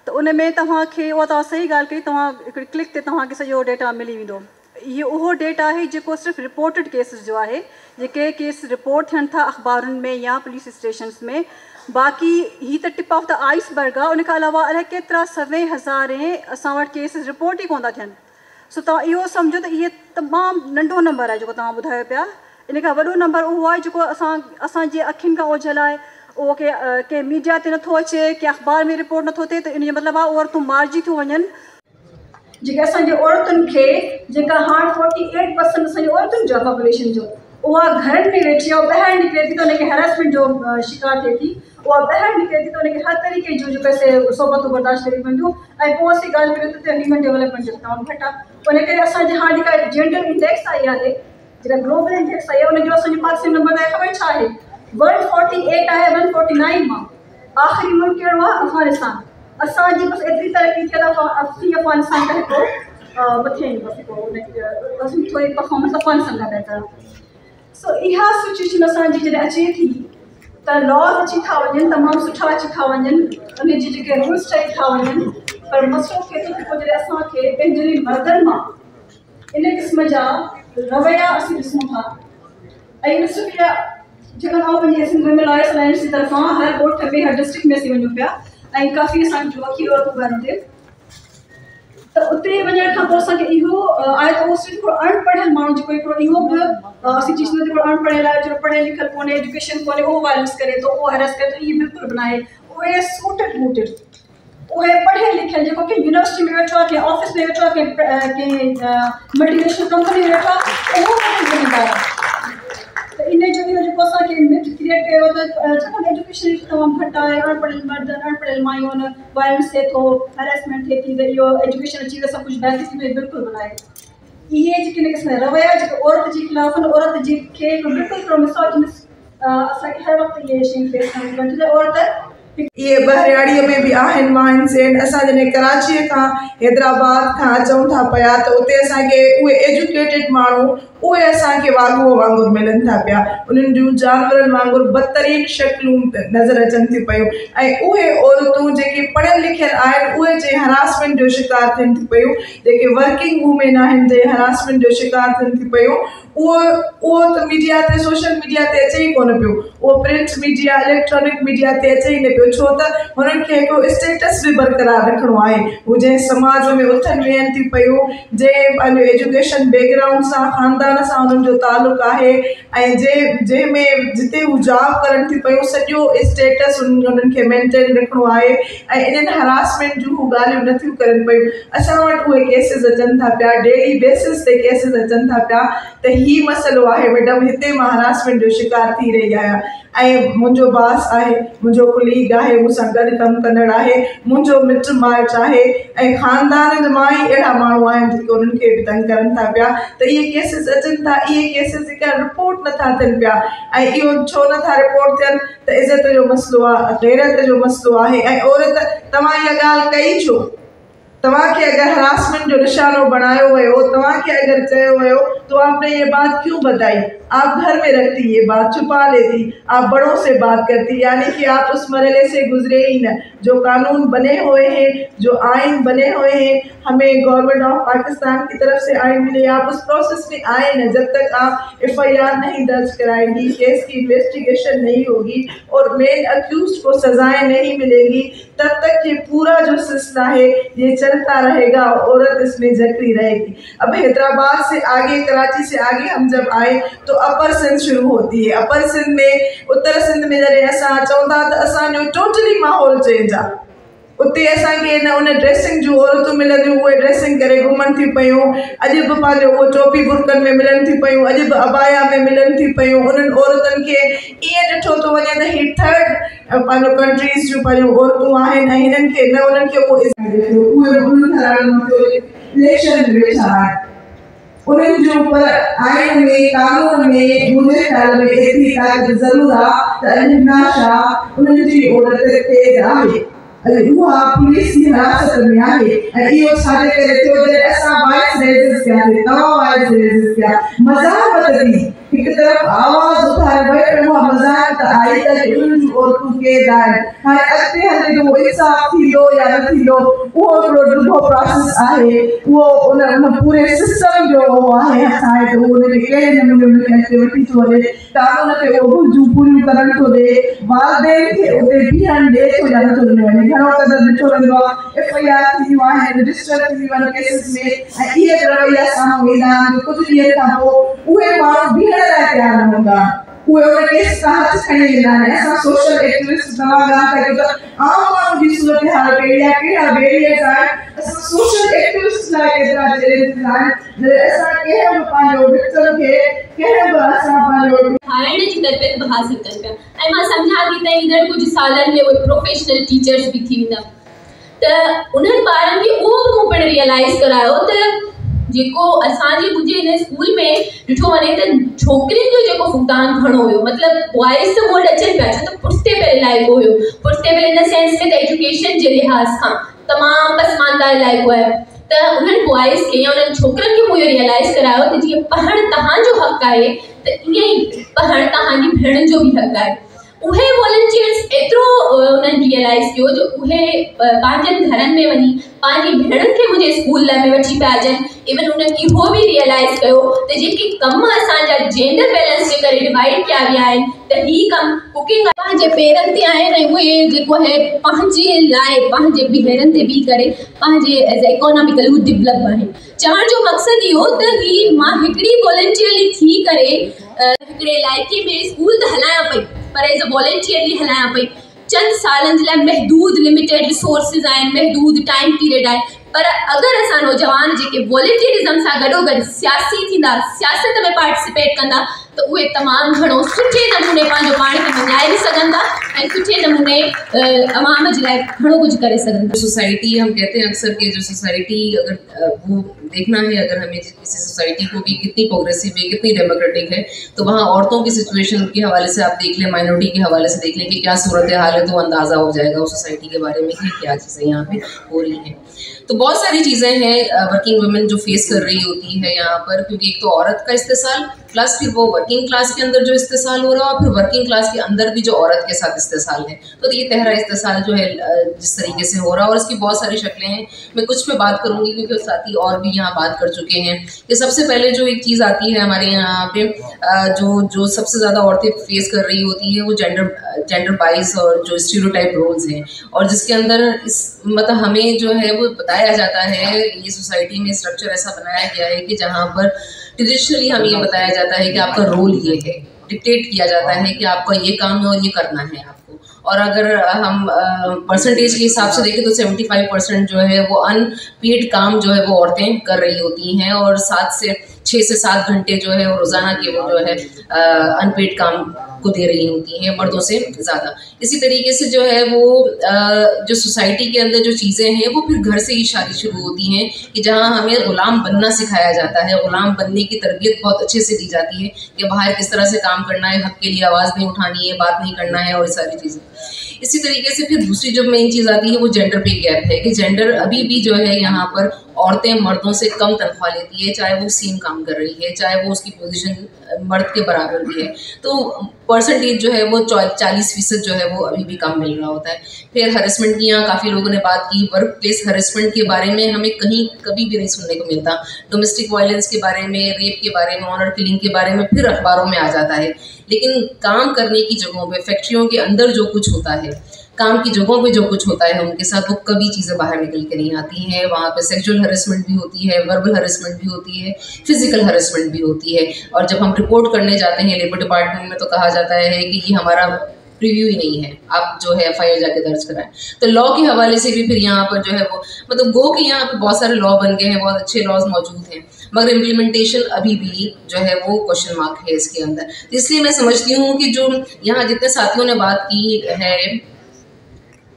तो उन में तव्हांखे उहा तव्हां सही ॻाल्हि कई, तव्हां हिकिड़ी क्लिक ते तव्हांखे सॼो डेटा मिली वेंदो। इहो उहो डेटा आहे जेको सिर्फ़ु रिपोर्टेड केसिस जो आहे, जेके केस रिपोर्ट थियनि था अख़बारुनि में या पुलिस स्टेशन्स में। बाक़ी ही त टिप ऑफ द आइसबर्ग आहे, उन खां अलावा अलाए केतिरा 100,000 असां वटि केसिस रिपोर्ट ई कोन था थियनि। सो तव्हां इहो सम्झो त इहे तमामु नंढो नंबर आहे जेको तव्हां ॿुधायो पिया। इन खां वॾो नंबर उहो आहे जेको असांजे अखियुनि खां ओझल आहे, उहो के मीडिया ते नथो अचे, के अख़बार में रिपोर्ट नथो थिए। त इन जो मतिलबु आहे औरतूं मारिजी थियूं वञनि। जेके असांजे औरतुनि खे, जेका हाणे 48% असांजी औरतुनि जो पॉपुलेशन जो, उहा घरनि में वेठी आहे, ॿाहिरि निकिरे थी त उनखे हैरेसमेंट जो शिकार थिए थी। उहा ॿाहिरि निकिरे थी त उनखे हर तरीक़े जूं जेके सोबतूं बर्दाश्त करियूं पवंदियूं। ऐं पोइ असीं ॻाल्हि करियूं त ह्यूमन डेवलपमेंट जो तमामु घटि आहे। उन करे असांजे हाणे जेका जेंडर इंडेक्स आई आहे, जेका ग्लोबल इंडेक्स आई आहे, उनजो असांजो पाकिस्तान नंबर आहे, ख़बर छा आहे? 148 आहे 149 मां। आख़िरी मुल्क कहिड़ो आहे? अफ़गानिस्तान। असांजी बसि एतिरी तरक़ी थियल आहे अफ़गानिस्तान खां हिकिड़ो मथे बसि थोरी परफॉर्मेंस अफ़गानिस्तान खां बहितर आहे। सो इहा सिचुएशन असांजी जॾहिं अचे थी त लॉज अची था वञनि, तमामु सुठा अची था वञनि, उनजी जेके रूल्स ठही था वञनि, पर मसइलो थिए थो कि पोइ जॾहिं असांखे पंहिंजे मर्दनि मां इन क़िस्म जा रवैया असीं ॾिसूं था। ऐं इन सिर्फ़ु इहा जेका आउं पंहिंजे सिंध विमेन लॉयर्स अलायंस जी तरफ़ां हर ॻोठ में हर डिस्ट्रिक्ट में असीं वञूं पिया, ऐं काफ़ी असांजो वकील औरतूं ॻाल्हि हुते। त उते वञण खां पोइ असांखे इहो आहे त उहो सिर्फ़ु हिकिड़ो अनपढ़ियल माण्हू जेको हिकिड़ो इहो बि असीं चई छॾींदा हिकिड़ो अनपढ़ियल आहे, जो पढ़ियल लिखियल कोन्हे, एजुकेशन कोन्हे, उहो वायलेंस करे थो, उहो हैरेस करे थो। इहे बिल्कुलु बि न आहे। उहे सूटेड बूटेड, उहे पढ़ियल लिखियल, जेको कि यूनिवर्सिटी में वेठो आहे, कंहिं ऑफिस में वेठो आहे, कंहिं मल्टीनेशनल कंपनी में वेठो आहे, उहो ज़िम्मेदार आहे। त इन जो इहो जेको असांखे मिथ क्रिएट कयो त छाकाणि एजुकेशन तमामु घटि आहे, अनपढ़ियल मर्द, अनपढ़ियल मायूं, वायलेंस थिए थो, हैरेसमेंट थिए थी, त इहो एजुकेशन अची त सभु कुझु बहितर थी वई, बिल्कुलु बि न आहे। इहे जेके क़िस्म रवैया जेके औरत जे ख़िलाफ़ आहिनि, औरत जी खे बिल्कुलु हिकिड़ो मिसोजिनस असांखे हर वक़्तु इहे शयूं फेस करणियूं पवनि थियूं। औरत ये बहरियाड़ीअ में भी आहिनि माइन सेन। असां जॾहिं कराचीअ खां हैदराबाद खां अचूं था पिया त उते असांखे उहे एजुकेटेड माण्हू उहे असांखे वाॻुओ वांगुरु मिलनि था पिया। उन्हनि जूं जानवरनि वांगुरु बदतरीन शक्लूं नज़र अचनि थियूं पियूं। ऐं उहे औरतूं जेके पढ़ियल लिखियल आहिनि, उहे जे हरासमेंट जो शिकार थियनि थियूं पियूं, जेके वर्किंग वूमेन आहिनि जे हरासमेंट जो शिकार थियनि थियूं पियूं। उहो त मीडिया ते, सोशल मीडिया ते अचे ई कोन पियो। उहो प्रिंट मीडिया, इलेक्ट्रॉनिक मीडिया ते अचे ई न पियो, छो त हुननि खे हिकिड़ो स्टेटस बि बरक़रार रखिणो आहे। हू जंहिं समाज में उथनि वेहनि थियूं पियूं, जंहिं पंहिंजो एजुकेशन बैकग्राउंड सां, ख़ानदान सां हुननि जो तालुक़ु आहे, ऐं जंहिंमें जिते हू जॉब करनि थियूं पियूं, सॼो स्टेटस हुननि खे मेंटेन रखिणो आहे, ऐं इन्हनि हरासमेंट जूं हू ॻाल्हियूं नथियूं करनि पियूं। असां वटि उहे केसिस अचनि था पिया, डेली बेसिस ते केसिस अचनि था पिया त ही मसइलो आहे मैडम, हिते मां हरासमेंट जो शिकार थी रही आहियां। ऐं मुंहिंजो बास आहे, मुंहिंजो कुलीग आहे, मूंसां गॾु कमु कंदड़ आहे, मुंहिंजो मिट माइट आहे, ऐं ख़ानदान मां ई अहिड़ा माण्हू आहिनि जेके उन्हनि खे बि तंग करनि था पिया। त इहे केसिस अचनि था, इहे केसिस जेका रिपोर्ट नथा थियनि पिया। ऐं इहो छो नथा रिपोर्ट थियनि त इज़त जो मसइलो आहे, गैरत जो मसइलो आहे। ऐं औरत, तव्हां इहा ॻाल्हि कई छो? तव्हांखे अगर हरासमेंट जो निशानो बनायो वयो, तव्हांखे अगर चयो वयो तो आपने ये बात क्यों बताई? आप घर में रखती ये बात, छुपा लेती, आप बड़ों से बात करती, यानी कि आप उस मरहले से गुजरे ही न। जो कानून बने हुए हैं, जो आइन बने हुए हैं, हमें गवर्नमेंट ऑफ पाकिस्तान की तरफ से आइन मिले, आप उस प्रोसेस में आए न। जब तक आप FIR नहीं दर्ज कराएंगी, केस की इन्वेस्टिगेशन नहीं होगी और मेन अक्यूज को सजाएं नहीं मिलेंगी, तब तक ये पूरा जो सिलसिला है ये चलता रहेगा, औरत इसमें जकड़ी रहेगी। अब हैदराबाद से आगे, कराची से आगे हम जब आए तो अपर सिंध शुरू होती है। अपर सिंध में, उत्तर सिंध में जॾहिं असां अचूं था त असांजो टोटली माहौल चेंज आहे। उते असांखे न उन ड्रेसिंग जूं औरतूं मिलंदियूं, उहे ड्रेसिंग करे घुमनि थियूं पियूं। अॼु बि पंहिंजो उहो टोपी बुरकनि में मिलनि थियूं पियूं, अॼु बि अबाया में मिलनि थियूं पियूं। उन्हनि औरतुनि खे ईअं ॾिठो थो वञे त ही थर्ड पंहिंजो कंट्रीज़ जूं पंहिंजूं औरतूं आहिनि, ऐं हिननि खे न उन्हनि खे उन्हनि जो पर आइन में, कानून में, मुंहिंजे ख़्याल में एतिरी ताक़त ज़रूरु आहे त अॼु उन्हनि जी औरत तेज़ आहे। उहा पुलिस जी हिरासत में आहे। ऐं इहो छाजे करे थियो? जॾहिं असां वॉइस रेज़िस कयासीं, तव्हां वॉइस रेज़िस कया, मज़ाक़ दी एक तरफ आवाज उठाए बैठे हुआ मजाक आई तक उन और तू के दान हाय अगते हले वो इंसाफ थी लो या न थी लो वो प्रोसेस आहे वो उन पूरे सिस्टम जो आहे असाए तो उन के नमूने में एक्टिविटी चले कानून के वो जो पूरी करण तो दे वालदेन के उते बिहान दे तो जाना तो ने घणो कदर छोड़ंदो एफआईआर थी आहे रजिस्टर थी वन केसेस में ये रवैया सामने कुछ ॾींहं खां पोइ उहे माण्हू बीहण लाइ तयार न हूंदा उहे उन केस सां हथ खणी ईंदा आहिनि असां सोशल एक्टिविस्ट तव्हां ॻाल्हि कयो त आम माण्हू जी सूरत हाल कहिड़ी आहे कहिड़ा बेरियर्स आहिनि असां सोशल एक्टिविस्ट लाइ केतिरा चैलेंजिस आहिनि असां कंहिं बि पंहिंजो विक्टिम खे कंहिं बि असां पंहिंजो हाणे जी तरबियत हासिल कनि पिया ऐं मां सम्झां थी त ईंदड़ कुझु सालनि में उहे प्रोफेशनल टीचर्स बि थी वेंदा त उन्हनि ॿारनि खे उहो बि मूं पिणु रियलाइज़ करायो त जेको असांजे मुंहिंजे हिन स्कूल में ॾिठो वञे त छोकिरियुनि जो जेको फुकदान घणो हुयो मतिलबु बॉइज़ त मोड अचनि पिया छो त पुठिते इलाइक़ो हुयो पुठिते इन सेंस में त एजुकेशन जे लिहाज़ खां तमामु पसमानदा इलाइक़ो आहे त उन्हनि बॉइज़ खे या उन्हनि छोकिरनि खे मूं इहो रियलाइज़ करायो त जीअं पढ़णु तव्हांजो हक़ु आहे त ईअं ई पढ़णु तव्हांजी भेण जो बि हक़ु आहे उहे वॉलंटियर्स एतिरो उन्हनि रियलाइज़ कयो जो उहे पंहिंजनि घरनि में वञी पंहिंजी भेणुनि खे मुंहिंजे स्कूल में वठी पिया अचनि इवन उन्हनि इहो बि रियलाइज़ कयो त जेके कम असांजा जेंडर बैलेंस जे करे डिवाइड कया विया आहिनि त हीअ कम कुकिंग पंहिंजे पेरनि ते आहिनि ऐं उहे जेको आहे पंहिंजे लाइ पंहिंजे भेणनि ते बीह करे पंहिंजे एज़ इकोनॉमिकल हू डेवलप आहिनि चवण जो मक़सदु इहो त हीअ मां हिकिड़ी वॉलंटियरली थी करे हिकिड़े इलाइक़े में स्कूल त हलायां पई पर एज़ अ वॉलंटियरली हलायां पई चंद सालनि जे लाइ महदूद लिमिटेड रिसोर्सिस आहिनि महदूद टाइम पीरियड आहे पर अगर असां नौजवान जेके वॉलंटियरिज्म सां गॾोगॾु सियासी थींदा सियासत में पार्टिसिपेट कंदा तो उहे तमामु घणो सुठे नमूने पंहिंजो पाण खे मञाए बि सघंदा ऐं सुठे नमूने अवाम जे लाइ घणो कुझु करे सघंदा। सोसाइटी हम कहते हैं अक्सर कि जो सोसाइटी अगर वो देखना है अगर हमें किसी सोसाइटी को कि कितनी प्रोग्रेसिव है कितनी डेमोक्रेटिक है तो वहाँ औरतों की सिचुएशन के हवाले से आप देख लें माइनॉरिटी के हवाले से देख लें कि क्या सूरत हाल है तो अंदाज़ा हो जाएगा उस सोसाइटी के बारे में कि क्या चीज़ें यहाँ पे हो रही हैं। तो बहुत सारी चीज़ें हैं वर्किंग वुमेन जो फेस कर रही होती है यहाँ पर क्योंकि एक तो औरत का इस्तेसाल प्लस फिर वो वर्किंग क्लास के अंदर जो इस्तेसाल हो रहा है और फिर वर्किंग क्लास के अंदर भी जो औरत के साथ इस्तेसाल है तो ये तहरा इस्तेसाल जो है जिस तरीके से हो रहा है और इसकी बहुत सारी शक्लें हैं। मैं कुछ पे बात करूँगी क्योंकि साथी और भी यहाँ बात कर चुके हैं कि सबसे पहले जो एक चीज़ आती है हमारे यहाँ पे जो सबसे ज़्यादा औरतें फेस कर रही होती है वो जेंडर बाइस और जो स्टीरियोटाइप रोल्स हैं और जिसके अंदर इस मतलब हमें जो है वो बताया जाता है ये सोसाइटी में स्ट्रक्चर ऐसा बनाया गया है कि जहाँ पर ट्रेडिशनली हमें ये बताया जाता है कि आपका रोल ये है डिक्टेट किया जाता है कि आपका ये काम है और ये करना है आपको। और अगर हम परसेंटेज के हिसाब से देखें तो 75% जो है वो अनपेड काम जो है वो औरतें कर रही होती हैं और 6 से 7 घंटे जो है वो रोज़ाना के वो जो है अनपेड काम को दे रही होती हैं मर्दों से ज़्यादा। इसी तरीके से जो है वो जो सोसाइटी के अंदर जो चीज़ें हैं वो फिर घर से ही शादी शुरू होती हैं कि जहाँ हमें ग़ुलाम बनना सिखाया जाता है ग़ुलाम बनने की तरबियत बहुत अच्छे से दी जाती है कि बाहर किस तरह से काम करना है हक़ के लिए आवाज़ नहीं उठानी है बात नहीं करना है और सारी चीज़ें। इसी तरीके से फिर दूसरी जो मेन चीज़ आती है वो जेंडर पे गैप है कि जेंडर अभी भी जो है यहाँ पर औरतें मर्दों से कम तनख्वाह लेती है चाहे वो सेम काम कर रही है चाहे वो उसकी पोजीशन मर्द के बराबर भी है तो परसेंटेज जो है वो 40% जो है वो अभी भी कम मिल रहा होता है। फिर हरेसमेंट की यहाँ काफ़ी लोगों ने बात की वर्क प्लेस हरेसमेंट के बारे में हमें कहीं कभी भी नहीं सुनने को मिलता। डोमेस्टिक वायलेंस के बारे में रेप के बारे में ऑनर किलिंग के बारे में फिर अखबारों में आ जाता है लेकिन काम करने की जगहों पे फैक्ट्रियों के अंदर जो कुछ होता है काम की जगहों पे जो कुछ होता है उनके साथ वो कभी चीज़ें बाहर निकल के नहीं आती हैं। वहाँ पे सेक्सुअल हरेसमेंट भी होती है वर्बल हरेसमेंट भी होती है फिजिकल हरेसमेंट भी होती है और जब हम रिपोर्ट करने जाते हैं लेबर डिपार्टमेंट में तो कहा जाता है कि ये हमारा प्रीव्यू ही नहीं है आप जो है FIR जाके दर्ज कराएं। तो लॉ के हवाले से भी फिर यहाँ पर जो है वो मतलब गो के यहाँ पे बहुत सारे लॉ बन गए हैं बहुत अच्छे लॉज मौजूद हैं मगर इम्प्लीमेंटेशन अभी भी जो है वो क्वेश्चन मार्क है इसके अंदर। तो इसलिए मैं समझती हूँ कि जो यहाँ जितने साथियों ने बात की है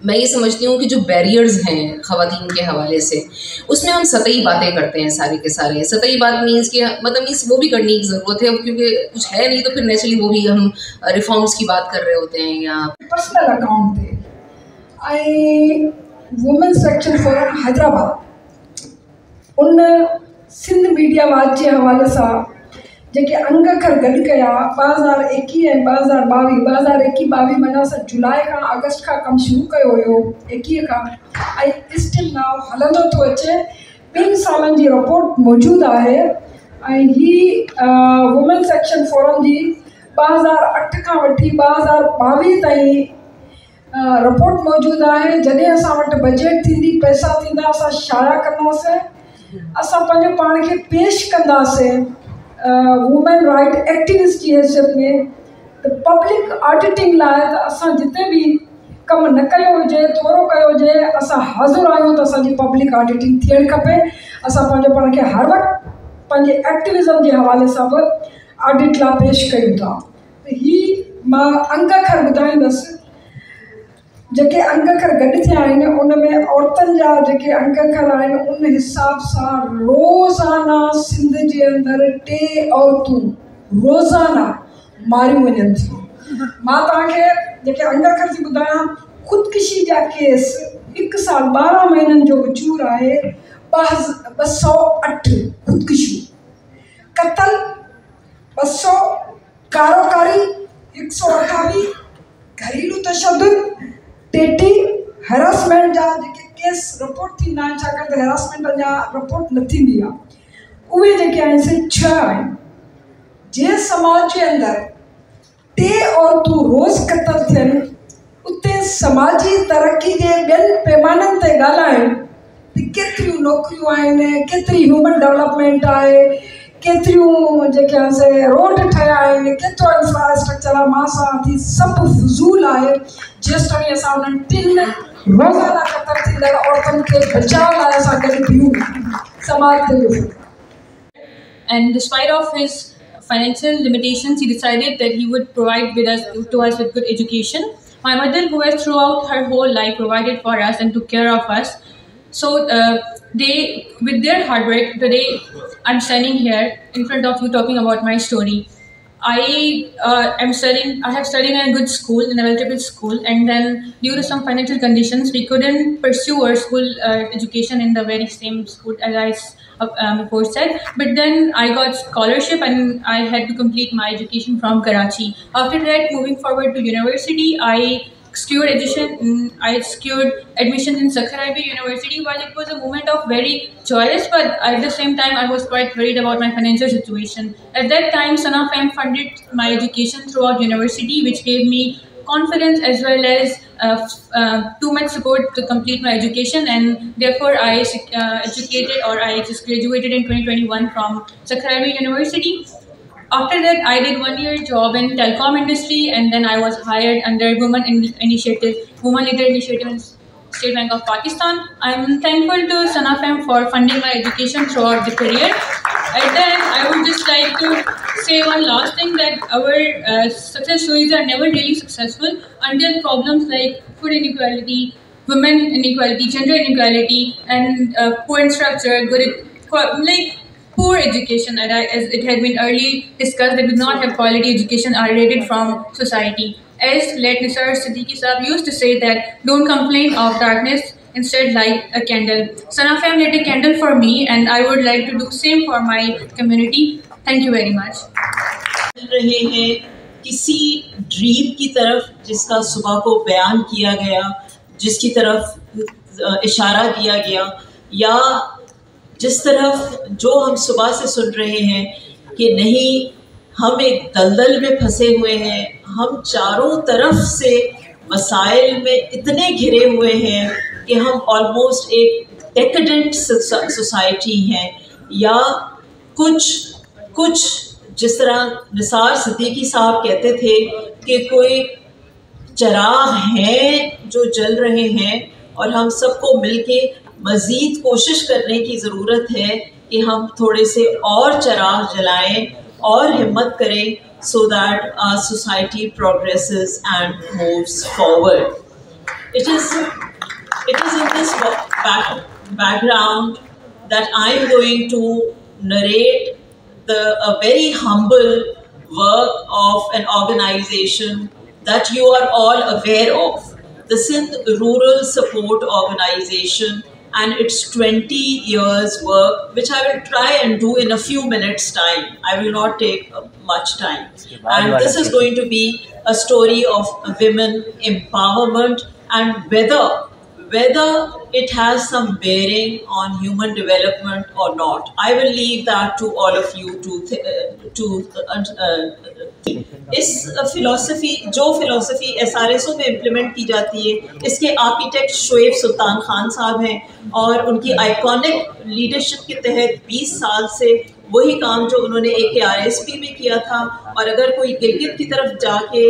मैं ये समझती हूँ कि जो बैरियर्स हैं ख़वातीन के हवाले से उसमें हम सतही बातें करते हैं सारे के सारे। सतही बात मीन्स कि मतलब मीन्स वो भी करने की ज़रूरत है क्योंकि कुछ है नहीं तो फिर नेचुरली वो भी हम रिफॉर्म्स की बात कर रहे होते हैं। यहाँ पर्सनल अकाउंट थे वुमेन्स एक्शन फोरम हैदराबाद उन सिंध मीडिया वाच के हवाले से जेके अंग खर गॾु कया 2021 ऐं 2022 2021-22 माना असां जुलाई खां अगस्त खां कमु शुरू कयो हुयो 21 खां ऐं स्टिल नाउ हलंदो थो अचे। 2 सालनि जी रिपोर्ट मौजूदु आहे ऐं ही वुमेन सेक्शन फोरम जी 2008 खां वठी 2022 ताईं रिपोर्ट मौजूदु आहे। जॾहिं असां वटि बजट थींदी पैसा थींदा असां शाया कंदासीं, असां पंहिंजे पाण खे पेश कंदासीं वुमेन राइट एक्टिविस्ट जी हैसियत में। त पब्लिक ऑडिटिंग लाइ त असां जिते बि कमु न कयो हुजे थोरो कयो हुजे असां हाज़ुरु आहियूं त असांजी पब्लिक ऑडिटिंग थियणु खपे। असां पंहिंजे पाण खे हर वक़्तु पंहिंजे एक्टिविज़म जे हवाले सां बि ऑडिट लाइ पेश कयूं था। त हीअ मां अंग खर ॿुधाईंदसि जेके अंग खर गॾु थिया आहिनि उन में औरतुनि जा जेके अंग खर आहिनि उन हिसाब सां रोज़ाना सिंध जे अंदरि 3 औरतूं रोज़ाना मारियूं वञनि थियूं। मां तव्हांखे जेके अंग खर थी ॿुधायां ख़ुदकुशी जा केस 1 साल 12 महीननि जो विचूर आहे 208 ख़ुदकुशियूं, क़तल 200, कारोकारी 128, घरेलू तशद्दुद 33, हैरासमेंट जा जेके केस रिपोर्ट थींदा आहिनि छाकाणि त हैरासमेंट अञा रिपोर्ट न थींदी आहे उहे जेके आहिनि से 6 आहिनि। जंहिं समाज जे अंदरि 3 औरतूं रोज़ क़तल थियनि उते समाजी तरक़ी जे ॿियनि पैमाननि ते ॻाल्हाइनि त केतिरियूं नौकरियूं आहिनि, केतिरी ह्यूमन डेवलपमेंट आहे, केतिरियूं जेके आहे से रोड ठहिया आहिनि, केतिरो इंफ्रास्ट्रक्चर आहे। मां सां थी सभु फज़ूल आहे जेसि ताईं असां उन्हनि 3 रोज़ाना क़तल थींदड़ औरतुनि खे बचाव लाइ असां गॾु बीहूं समाज ते। And despite of his financial limitations, he decided that he would provide to us with good education. My mother, who has throughout her whole life provided for us and took care of us, so they, with their hard work, today I'm standing here in front of you talking about my story. I have studied in a good school, in a well-reputed school, and then due to some financial conditions, we couldn't pursue our school education in the very same school as I before said. But then I got scholarship and I had to complete my education from Karachi. After that, moving forward to university, I secured admission in Sakharabi University. While it was a moment of very joyous, but at the same time I was quite worried about my financial situation. At that time, Sana Fam funded my education throughout university, which gave me confidence as well as too much support to complete my education, and therefore I just graduated in 2021 from Sakharabi University. After that, I did 1-year job in telecom industry, and then I was hired under Women Leader Initiative in State Bank of Pakistan. I'm thankful to Sana Fam for funding my education throughout the career. At the end, I would just like to say one last thing, that our success stories are never really successful until problems like food inequality, women inequality, gender inequality, and poor infrastructure, poor education, as it had been early discussed, that do not have quality education are rated from society. As late Nisar Siddiqui Saab used to say that, don't complain of darkness, instead light a candle. Sana Fam lit a candle for me, and I would like to do same for my community. Thank you very much. रहे हैं किसी dream की तरफ जिसका सुबह को बयान किया गया, जिसकी तरफ इशारा दिया गया, या जिस तरफ जो हम सुबह से सुन रहे हैं कि नहीं, हम एक दलदल में फंसे हुए हैं, हम चारों तरफ से मसाइल में इतने घिरे हुए हैं कि हम ऑलमोस्ट एक डेकेडेंट सोसाइटी हैं, या कुछ जिस तरह निसार सिद्दीकी साहब कहते थे कि कोई चिराग हैं जो जल रहे हैं, और हम सबको मिलके मज़ीद कोशिश करने की ज़रूरत है कि हम थोड़े से और चिराग जलाएं और हिम्मत करें, so that our society progresses and moves forward. It is in this background that I am going to narrate a very humble work of an organization that you are all aware of, the Sindh Rural Support Organization, and it's 20 years work, which I will try and do in a few minutes time. I will not take much time. And this is going to be a story of women empowerment and whether it has some bearing on human development or not. I will leave that to all of you is philosophy जो philosophy SRSO में implement की जाती है, इसके architect Shoaib Sultan Khan साहब हैं और उनकी iconic leadership के तहत 20 साल से वही काम जो उन्होंने AKRSP में किया था, और अगर कोई गिलगित की तरफ जाके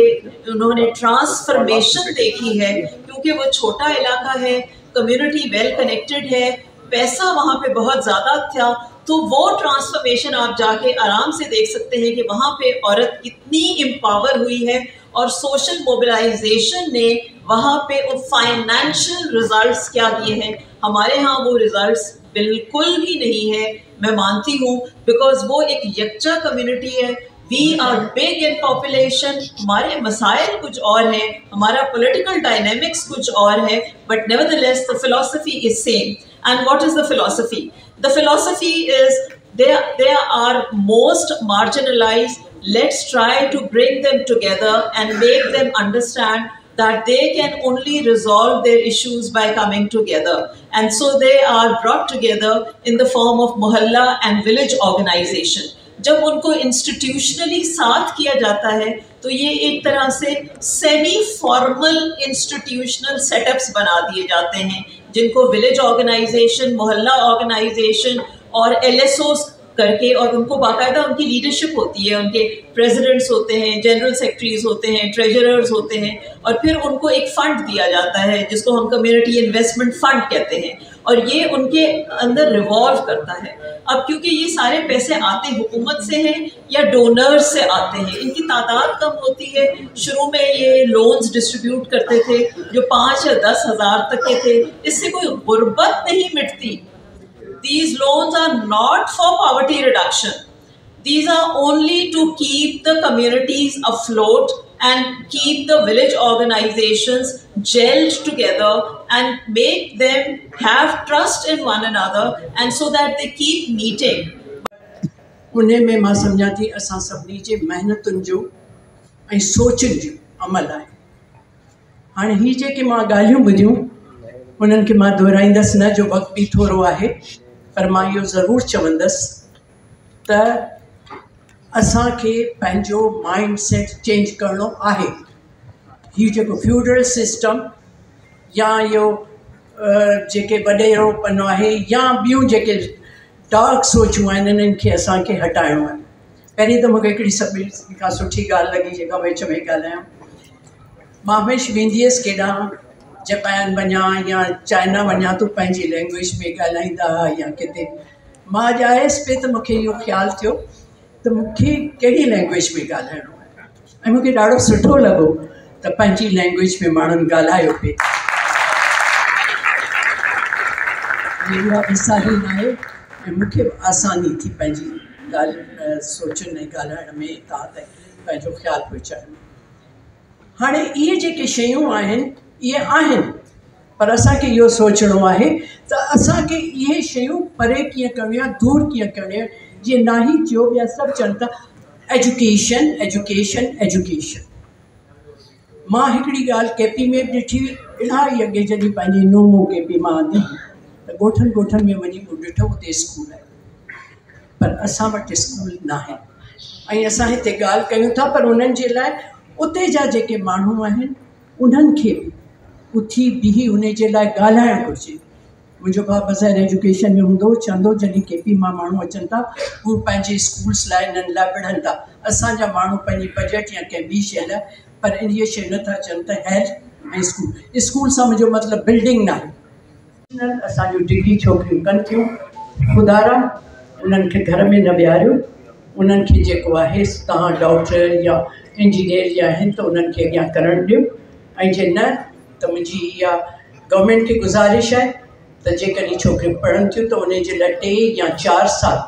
उन्होंने ट्रांसफॉर्मेशन देखी है, क्योंकि वो छोटा इलाका है, कम्युनिटी वेल कनेक्टेड है, पैसा वहाँ पे बहुत ज़्यादा था, तो वो ट्रांसफॉर्मेशन आप जाके आराम से देख सकते हैं कि वहाँ पे औरत कितनी एम्पावर हुई है और सोशल मोबिलाइजेशन ने वहाँ पे फाइनेंशियल रिजल्ट्स क्या दिए हैं। हमारे यहाँ वो रिजल्ट्स बिल्कुल भी नहीं है, मैं मानती हूँ, बिकॉज वो एक यकजा कम्युनिटी है। We are big in population, हमारे मसाइल कुछ और हैं, हमारा पॉलिटिकल डायनेमिक्स कुछ और है, but nevertheless the philosophy is same. And what is the philosophy? The philosophy is they are most marginalized. Let's try to bring them together and make them understand that they can only resolve their issues by coming together. And so they are brought together in the form of mohalla and village organization. जब उनको institutionally साथ किया जाता है तो ये एक तरह से सेमी फॉर्मल इंस्टीट्यूशनल सेटअप्स बना दिए जाते हैं, जिनको विलेज ऑर्गेनाइजेशन, मोहल्ला ऑर्गेनाइजेशन और LSOs करके, और उनको बाकायदा उनकी लीडरशिप होती है, उनके प्रेसिडेंट्स होते हैं, जनरल सेक्रेटरीज होते हैं, ट्रेजरर्स होते हैं, और फिर उनको एक फ़ंड दिया जाता है जिसको हम कम्युनिटी इन्वेस्टमेंट फ़ंड कहते हैं, और ये उनके अंदर रिवॉल्व करता है। अब क्योंकि ये सारे पैसे आते हुकूमत से हैं या डोनर्स से आते हैं, इनकी तादाद कम होती है। शुरू में ये लोन्स डिस्ट्रीब्यूट करते थे जो 5 या 10 हज़ार तक के थे, इससे कोई गुर्बत नहीं मिटती। These loans are not for poverty reduction. These are only to keep the communities afloat and keep the village organizations gelled together and make them have trust in one another, and so that they keep meeting. उन्हें में मां समझा थी असां सभिनी जे महिनतुनि जो ऐं सोचनि जो अमल आहे। हाणे ही जेके मां ॻाल्हियूं ॿुधियूं उन्हनि खे मां दोहराईंदसि न, जो वक़्तु बि थोरो आहे, पर मां इहो ज़रूरु चवंदसि त असांखे पंहिंजो माइंड सेट चेंज करिणो आहे। हीउ जेको फ्यूडल सिस्टम या इहो जेके वॾेरोपन आहे या ॿियूं जेके डार्क सोचूं आहिनि, इन्हनि खे असांखे हटाइणो आहे। पहिरीं त मूंखे हिकिड़ी सभिनी खां सुठी ॻाल्हि लॻी जेका विच में ॻाल्हायां। मां हमेशह वेंदी हुअसि केॾांहुं जापान वञा या चाइना वञा, तो पंहिंजी लैंग्वेज में ॻाल्हाईंदा या किथे। मां अॼु आयसि पे त मूंखे इहो ख़्यालु थियो त मूंखे कहिड़ी लैंग्वेज में ॻाल्हाइणो आहे, ऐं मूंखे ॾाढो सुठो लॻो त पंहिंजी लैंग्वेज में माण्हुनि ॻाल्हायो पिए। इहा विसारी न आहे, ऐं मूंखे आसानी थी पंहिंजी ॻाल्हि सोचनि ऐं ॻाल्हाइण में, तव्हां ताईं पंहिंजो ख़्यालु पहुचाइण में। हाणे इहे जेके शयूं आहिनि इहे आहिनि, पर असांखे इहो सोचणो आहे त असांखे इहे शयूं परे कीअं करणियूं आहे, दूरि कीअं करणियूं आहे। जीअं नाही थियो, ॿिया सभु चवनि था एजुकेशन एजुकेशन एजुकेशन। मां हिकिड़ी ॻाल्हि केपी में बि ॾिठी, इलाही अॻे जॾहिं पंहिंजी नूंहं केपी मां आंदी त ॻोठनि ॻोठनि में वञी पोइ ॾिठो उते स्कूल आहे, पर असां वटि स्कूल न आहे। ऐं असां हिते ॻाल्हि कयूं था, पर उन्हनि जे लाइ उते जा जेके माण्हू आहिनि उन्हनि खे बि उथी बीही उन जे लाइ ॻाल्हाइणु घुरिजे। मुंहिंजो भाउ बज़ार एजुकेशन में हूंदो, चवंदो जॾहिं केपी मां माण्हू अचनि था उहे पंहिंजे स्कूल्स लाइ इन्हनि लाइ विढ़नि था। असांजा माण्हू पंहिंजी बजट या कंहिं ॿी शइ लाइ, पर इहा शइ नथा चवनि त हेल्थ ऐं स्कूल। स्कूल सां मुंहिंजो मतिलबु बिल्डिंग न आहे। असांजूं डिग्री छोकिरियूं कनि थियूं, ख़ुदारा उन्हनि खे घर में न विहारियो। उन्हनि खे जेको आहे तव्हां डॉक्टर या इंजीनियर या आहिनि त उन्हनि खे अॻियां करणु ॾियो, ऐं जे न त मुंहिंजी इहा गवर्नमेंट खे गुज़ारिश आहे त जेकॾहिं छोकिरियूं पढ़नि थियूं त उन जे लाइ 3 या 4 साल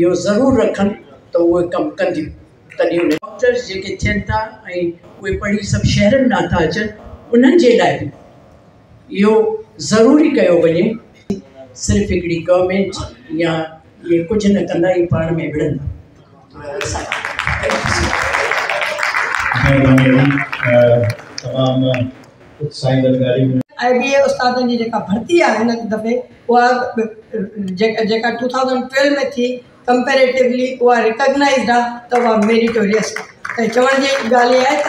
इहो ज़रूरु रखनि त उहे कमु कंदियूं। तॾहिं उन डॉक्टर्स जेके थियनि था ऐं उहे पढ़ी सभु शहरनि ॾांहुं था अचनि, उन्हनि जे लाइ बि इहो ज़रूरी कयो वञे सिर्फ़ु हिकिड़ी गवर्नमेंट या ये कुझु न कंदा ई पाण में विढ़ंदा। तमामु उत्साही जानकारी IBA उस्तादनि जी जेका भर्ती आहे हिन दफ़े उहा जेका 2012 में थी कंपेरेटिवली उहा रिकॉग्नाइज़्ड आहे त उहा मेरिटोरियस आहे। त चवण जी ॻाल्हि इहा आहे त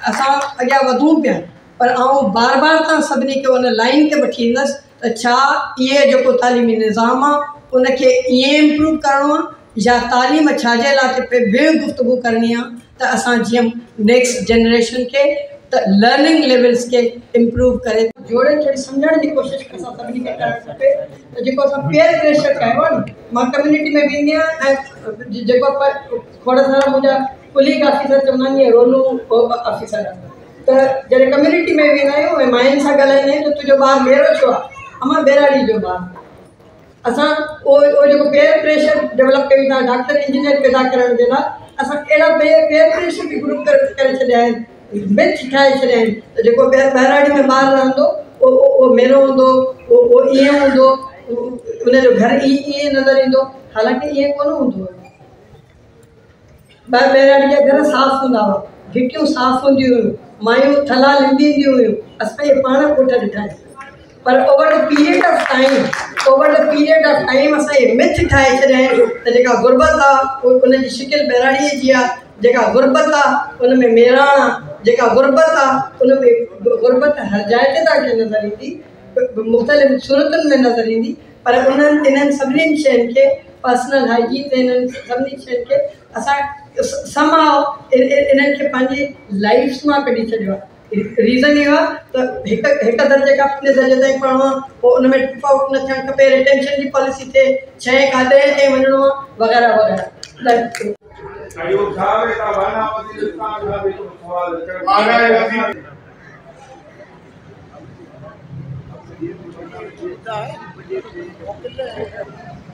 असां अॻियां वधूं पिया, पर आउं बार बार तव्हां सभिनी खे उन लाइन ते वठी ईंदसि त छा इहे जेको तालीमी निज़ाम आहे उनखे ईअं इम्प्रूव करिणो आहे या तालीम छाजे लाइ पे ॿियो गुफ़्तगू करणी आहे त असां जीअं नेक्स्ट जनरेशन खे त लर्निंग लेवल्स के इम्प्रूव करे जोड़े थोड़ी सम्झण जी कोशिशि असां सभिनी खे करणु खपे। त जेको असां पेयर प्रेशर कयो आहे न, मां कम्युनिटी में वेंदी आहियां ऐं जेको खोड़ सारा मुंहिंजा कुलीग ऑफिसर चवंदा आहिनि रोलू ऑफिसर त जॾहिं कम्युनिटी में वेंदा आहियूं ऐं माइयुनि सां ॻाल्हाईंदा आहियूं त तुंहिंजो ॿारु मेरो छो आहे, अमा बेराड़ी जो ॿारु। असां उहो जेको पेयर प्रेशर डेवलप कयूं था डॉक्टर इंजीनियर पैदा करण जे लाइ, असां अहिड़ा पेयर प्रेशर बि ग्रुप करे छॾिया आहिनि, मिथ ठाहे छॾिया आहिनि त जेको ॿाहिराड़ी में ॿारु रहंदो उहो मेरो हूंदो, उहो ईअं हूंदो, उनजो घर ईअं नज़र ईंदो, हालांकि ईअं कोन हूंदो। ॿाहिराड़ी जा घर साफ़ु हूंदा हुआ, भिटियूं साफ़ु हूंदियूं हुयूं, मायूं थला लिंबींदियूं हुयूं, असां इहे पाण कोठ ॾिठा आहिनि। पर over the period of time असां इहे मिथ ठाहे छॾिया आहिनि त जेका गुरबत आहे उनजी शिकिल ॿाहिराड़ीअ जी आहे, जेका गुरबत आहे उन में मेराण आहे, जेका गुरबत आहे उन में गुरबत हर जाइ ते तव्हांखे नज़र ईंदी, मुख़्तलिफ़ सूरतुनि में नज़र ईंदी। पर इन्हनि सभिनीनि शयुनि खे पर्सनल हाइजीन ते इन्हनि सभिनी शयुनि खे असां समाओ इन्हनि खे पंहिंजी लाइफ्स मां कढी छॾियो आहे। रीज़न इहो आहे त हिकु दर्जे खां 5 दर्जे ताईं पढ़णो आहे, पोइ उन में ड्रॉप आउट न थियणु खपे, रिटेंशन जी पॉलिसी थिए, 6 खां 10 ताईं वञिणो आहे वग़ैरह वग़ैरह। है